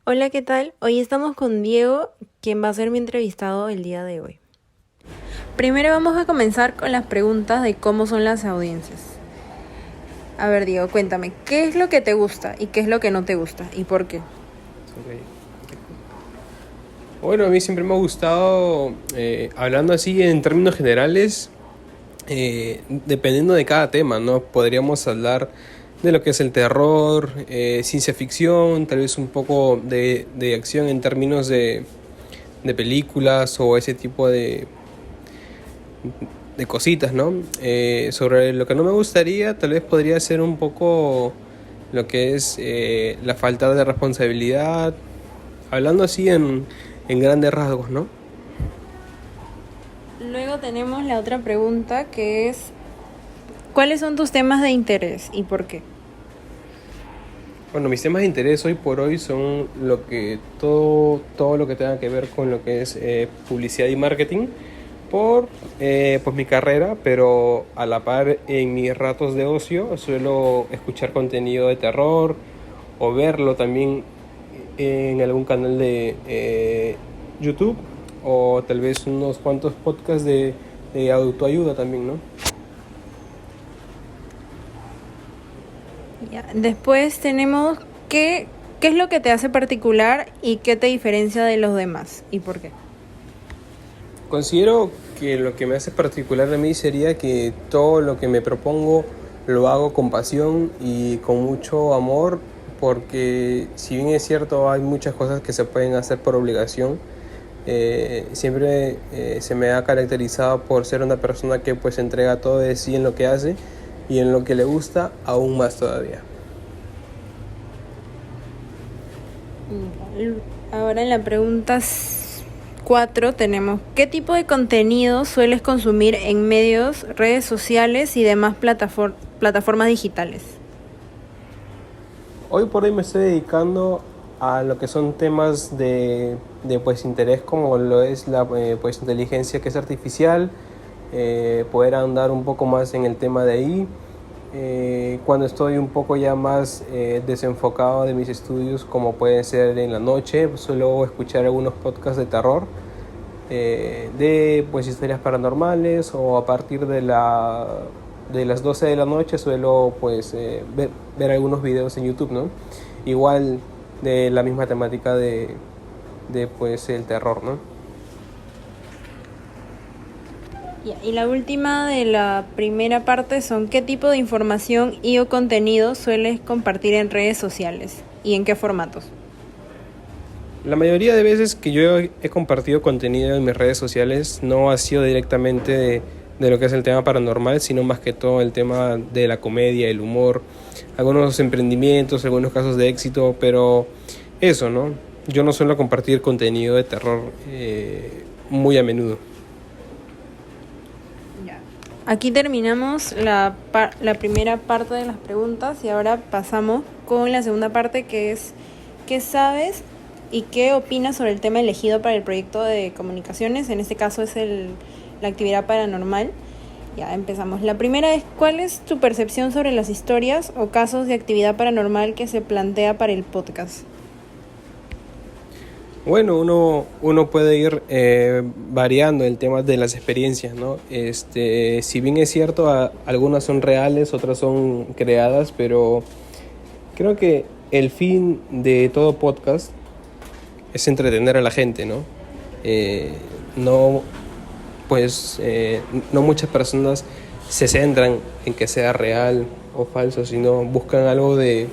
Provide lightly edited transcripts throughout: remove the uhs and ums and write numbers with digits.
Hola, ¿qué tal? Hoy estamos con Diego, quien va a ser mi entrevistado el día de hoy. Primero vamos a comenzar con las preguntas de cómo son las audiencias. A ver, Diego, cuéntame, ¿qué es lo que te gusta y qué es lo que no te gusta y por qué? Ok. Bueno, a mí siempre me ha gustado, hablando así en términos generales, dependiendo de cada tema, ¿no? Podríamos hablar de lo que es el terror, ciencia ficción, tal vez un poco de acción en términos de películas o ese tipo de cositas, ¿no? Sobre lo que no me gustaría, tal vez podría ser un poco lo que es la falta de responsabilidad, hablando así en grandes rasgos, ¿no? Luego tenemos la otra pregunta que es, ¿cuáles son tus temas de interés y por qué? Bueno, mis temas de interés hoy por hoy son todo lo que tenga que ver con lo que es publicidad y marketing por pues mi carrera, pero a la par en mis ratos de ocio suelo escuchar contenido de terror o verlo también en algún canal de YouTube o tal vez unos cuantos podcasts de autoayuda también, ¿no? Ya. Después tenemos qué es lo que te hace particular y qué te diferencia de los demás y por qué. Considero que lo que me hace particular a mí sería que todo lo que me propongo lo hago con pasión y con mucho amor, porque si bien es cierto hay muchas cosas que se pueden hacer por obligación, siempre se me ha caracterizado por ser una persona que pues entrega todo de sí en lo que hace y en lo que le gusta aún más todavía. Ahora en la pregunta 4 tenemos, ¿qué tipo de contenido sueles consumir en medios, redes sociales y demás plataformas digitales? Hoy por hoy me estoy dedicando a lo que son temas de pues interés como lo es la pues inteligencia que es artificial, poder andar un poco más en el tema de ahí. Cuando estoy un poco ya más desenfocado de mis estudios, como puede ser en la noche, suelo escuchar algunos podcasts de terror, de pues historias paranormales, o a partir de las 12 de la noche suelo pues ver algunos videos en YouTube, ¿no? Igual de la misma temática de pues el terror, ¿no? Y la última de la primera parte son, ¿qué tipo de información y o contenido sueles compartir en redes sociales y en qué formatos? La mayoría de veces que yo he compartido contenido en mis redes sociales no ha sido directamente de lo que es el tema paranormal, sino más que todo el tema de la comedia, el humor, algunos emprendimientos, algunos casos de éxito, pero eso, ¿no? Yo no suelo compartir contenido de terror muy a menudo. Ya. Aquí terminamos la primera parte de las preguntas y ahora pasamos con la segunda parte que es, ¿qué sabes y qué opinas sobre el tema elegido para el proyecto de comunicaciones? En este caso es la actividad paranormal. Ya empezamos. La primera es, ¿cuál es tu percepción sobre las historias o casos de actividad paranormal que se plantea para el podcast? Bueno, uno puede ir variando el tema de las experiencias, ¿no? Si bien es cierto, algunas son reales, otras son creadas, pero creo que el fin de todo podcast es entretener a la gente, ¿no? Eh, no, pues, no muchas personas se centran en que sea real o falso, sino buscan algo de,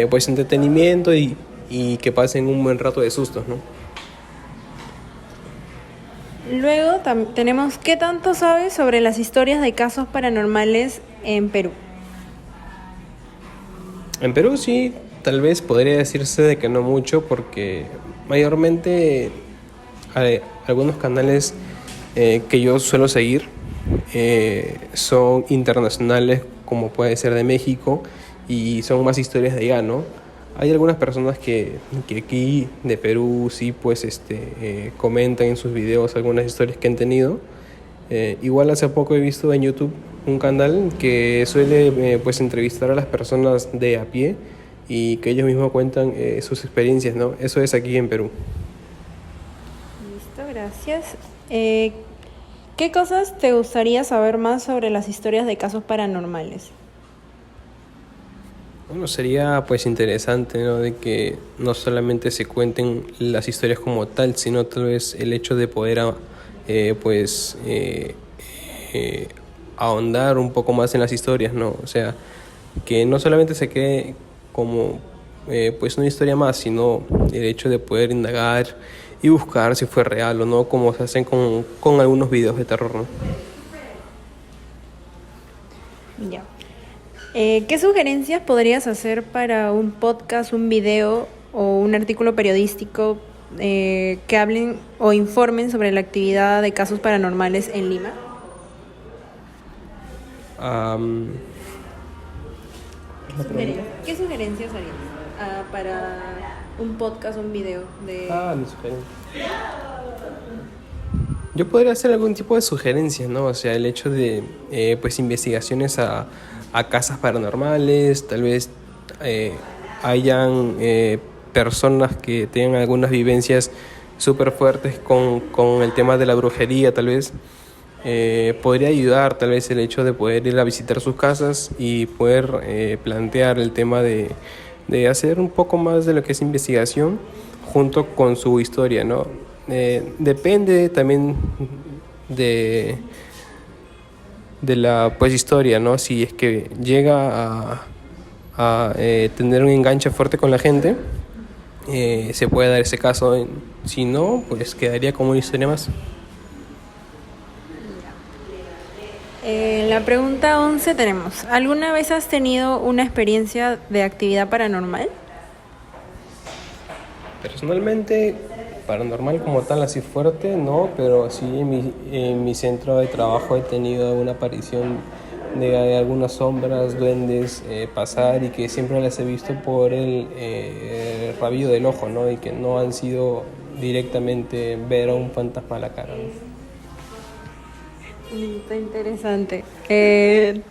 pues, entretenimiento y que pasen un buen rato de sustos, ¿no? Luego tenemos, ¿qué tanto sabes sobre las historias de casos paranormales en Perú? En Perú sí, tal vez podría decirse de que no mucho, porque mayormente hay algunos canales que yo suelo seguir son internacionales, como puede ser de México, y son más historias de allá, ¿no? Hay algunas personas que aquí de Perú sí pues comentan en sus videos algunas historias que han tenido. Igual hace poco he visto en YouTube un canal que suele pues entrevistar a las personas de a pie y que ellos mismos cuentan sus experiencias, ¿no? Eso es aquí en Perú. Listo, gracias. ¿Qué cosas te gustaría saber más sobre las historias de casos paranormales? Bueno, sería pues interesante, ¿no? De que no solamente se cuenten las historias como tal, sino tal vez el hecho de poder pues ahondar un poco más en las historias, ¿no? O sea, que no solamente se quede como pues una historia más, sino el hecho de poder indagar y buscar si fue real o no, como se hacen con algunos videos de terror, ¿no? Ya. ¿Qué sugerencias podrías hacer para un podcast, un video o un artículo periodístico que hablen o informen sobre la actividad de casos paranormales en Lima? Am, ¿Qué sugerencias harías para un podcast o un video de... mi sugerencia. Yo podría hacer algún tipo de sugerencias, ¿no? O sea, el hecho de, pues, investigaciones a casas paranormales, tal vez hayan personas que tengan algunas vivencias súper fuertes con el tema de la brujería, tal vez. Podría ayudar, tal vez, el hecho de poder ir a visitar sus casas y poder plantear el tema de hacer un poco más de lo que es investigación junto con su historia, ¿no? Depende también de la pues historia, ¿no? Si es que llega a tener un enganche fuerte con la gente, se puede dar ese caso. Si no, pues quedaría como una historia más. La pregunta 11 tenemos, ¿alguna vez has tenido una experiencia de actividad paranormal? Personalmente, paranormal como tal, así fuerte, no, pero sí en mi centro de trabajo he tenido una aparición de algunas sombras, duendes pasar, y que siempre las he visto por el rabillo del ojo, ¿no? Y que no han sido directamente ver a un fantasma a la cara, ¿no? Está interesante. ¿Te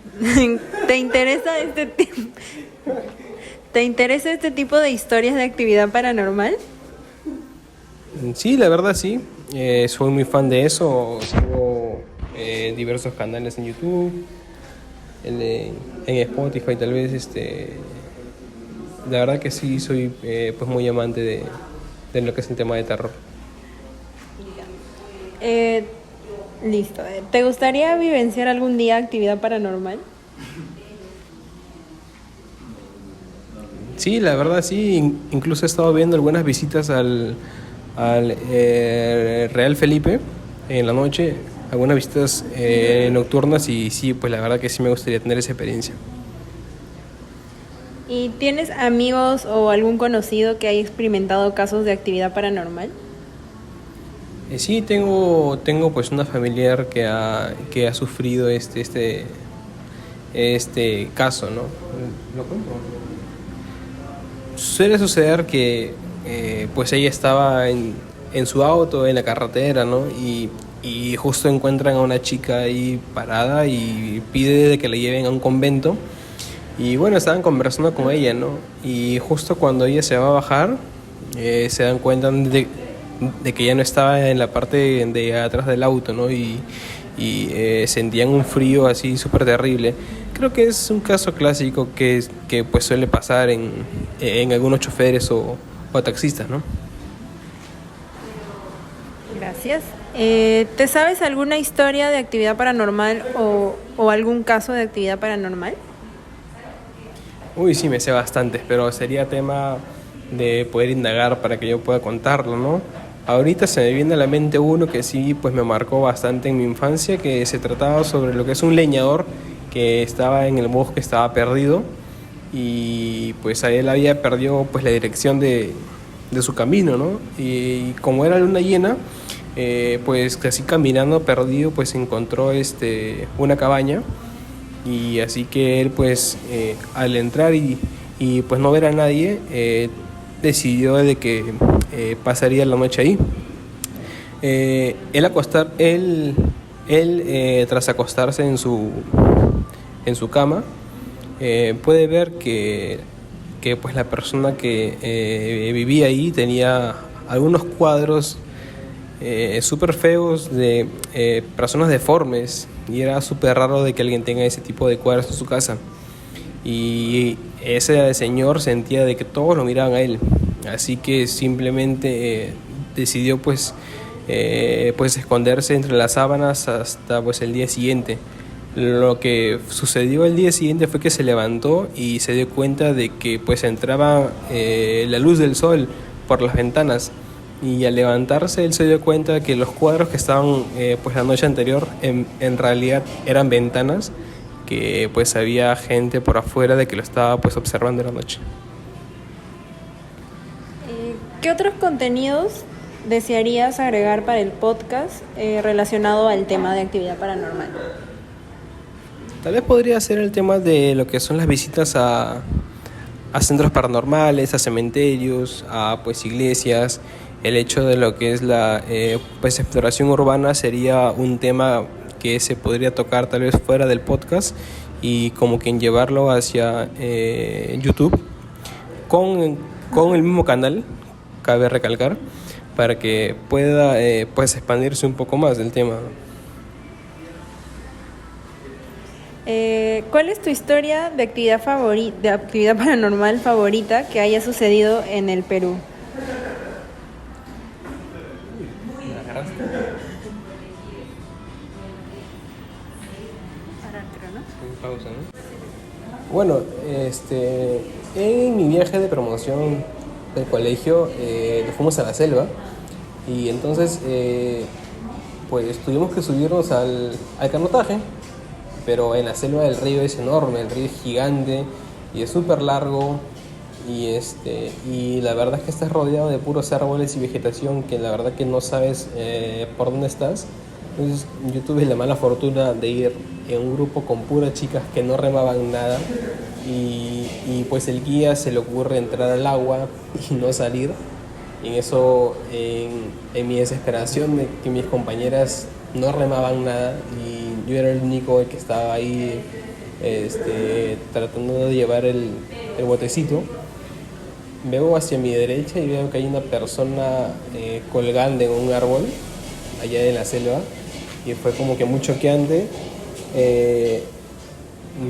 interesa este tipo de historias de actividad paranormal? Sí, la verdad sí. Soy muy fan de eso. Sigo diversos canales en YouTube, en Spotify tal vez. La verdad que sí, soy pues muy amante de lo que es el tema de terror. Listo. ¿Te gustaría vivenciar algún día actividad paranormal? Sí, la verdad sí. Incluso he estado viendo algunas visitas al Real Felipe en la noche, algunas visitas nocturnas, y sí, pues la verdad que sí me gustaría tener esa experiencia. ¿Y tienes amigos o algún conocido que haya experimentado casos de actividad paranormal? Sí, tengo pues una familiar que ha sufrido este caso, ¿no? ¿Lo cuento? Suele suceder que pues ella estaba en su auto, en la carretera, ¿no? Y justo encuentran a una chica ahí parada y pide de que la lleven a un convento. Y bueno, estaban conversando con ella, ¿no? Y justo cuando ella se va a bajar, se dan cuenta de que ya no estaba en la parte de atrás del auto, ¿no? Y sentían un frío así súper terrible. Creo que es un caso clásico que pues suele pasar en algunos choferes o taxistas, ¿no? Gracias. ¿Te sabes alguna historia de actividad paranormal o algún caso de actividad paranormal? Uy, sí, me sé bastantes, pero sería tema de poder indagar para que yo pueda contarlo, ¿no? Ahorita se me viene a la mente uno que sí, pues me marcó bastante en mi infancia, que se trataba sobre lo que es un leñador que estaba en el bosque, estaba perdido, y pues a él había perdido pues la dirección de su camino, ¿no? Y como era luna llena, pues casi caminando perdido, pues encontró una cabaña. Y así que él pues al entrar y pues no ver a nadie, decidió de que pasaría la noche ahí. Él tras acostarse en su cama, puede ver que que pues la persona que vivía ahí tenía algunos cuadros súper feos de personas deformes, y era súper raro de que alguien tenga ese tipo de cuadros en su casa. Y ese señor sentía de que todos lo miraban a él, así que simplemente decidió pues esconderse entre las sábanas hasta pues el día siguiente. Lo que sucedió el día siguiente fue que se levantó y se dio cuenta de que pues entraba la luz del sol por las ventanas, y al levantarse él se dio cuenta que los cuadros que estaban pues la noche anterior en realidad eran ventanas, que pues había gente por afuera de que lo estaba pues observando en la noche. ¿Qué otros contenidos desearías agregar para el podcast relacionado al tema de actividad paranormal? Tal vez podría ser el tema de lo que son las visitas a centros paranormales, a cementerios, a pues iglesias. El hecho de lo que es la pues exploración urbana sería un tema que se podría tocar tal vez fuera del podcast, y como que llevarlo hacia YouTube con el mismo canal, cabe recalcar, para que pueda pues expandirse un poco más del tema. ¿Cuál es tu historia de actividad paranormal favorita que haya sucedido en el Perú? Pausa, ¿no? Bueno, en mi viaje de promoción del colegio nos fuimos a la selva, y entonces pues tuvimos que subirnos al canotaje, pero en la selva el río es enorme, el río es gigante y es súper largo, y la verdad es que estás rodeado de puros árboles y vegetación que la verdad que no sabes por dónde estás. Entonces yo tuve la mala fortuna de ir en un grupo con puras chicas que no remaban nada, y pues el guía se le ocurre entrar al agua y no salir. Y en eso, en mi desesperación de que mis compañeras no remaban nada y yo era el único que estaba ahí tratando de llevar el botecito, veo hacia mi derecha y veo que hay una persona colgando en un árbol allá en la selva, y fue como que muy choqueante.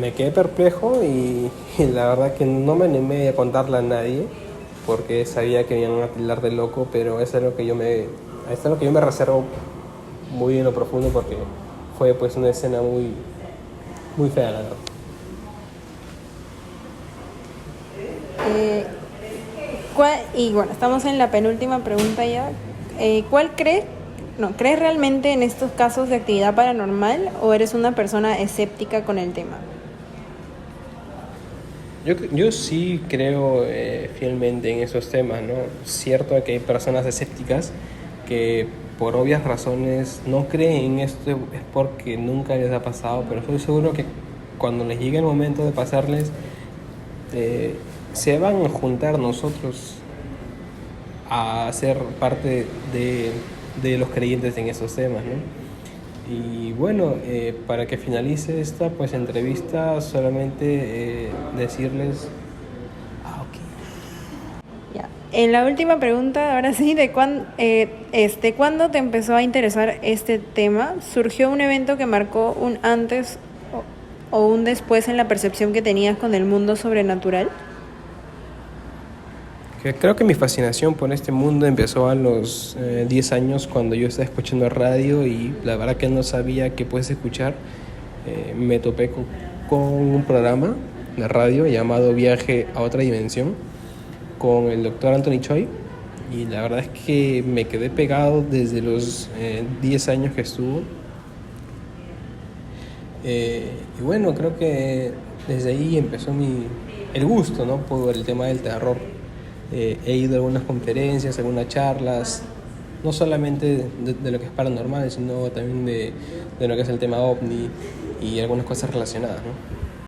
Me quedé perplejo y la verdad que no me animé a contarle a nadie porque sabía que me iban a tildar de loco, pero eso es lo que yo me reservo muy en lo profundo, porque fue pues una escena muy, muy fea, la verdad. Y bueno, estamos en la penúltima pregunta ya. ¿Crees realmente en estos casos de actividad paranormal o eres una persona escéptica con el tema? Yo sí creo fielmente en esos temas, ¿no? Cierto que hay personas escépticas que por obvias razones no creen en esto, es porque nunca les ha pasado, pero estoy seguro que cuando les llegue el momento de pasarles, se van a juntar nosotros a ser parte de los creyentes en esos temas, ¿no? Y bueno, para que finalice esta pues entrevista, solamente decirles... Ya. En la última pregunta, ahora sí, ¿cuándo te empezó a interesar este tema? ¿Surgió un evento que marcó un antes o un después en la percepción que tenías con el mundo sobrenatural? Creo que mi fascinación por este mundo empezó a los 10 años, cuando yo estaba escuchando radio y la verdad que no sabía qué puedes escuchar. Me topé con un programa de radio llamado Viaje a otra dimensión con el doctor Anthony Choi, y la verdad es que me quedé pegado desde los 10 años que estuvo. Y bueno, creo que desde ahí empezó el gusto, ¿no?, por el tema del terror. He ido a algunas conferencias, algunas charlas, no solamente de lo que es paranormal, sino también de lo que es el tema OVNI y algunas cosas relacionadas, ¿no?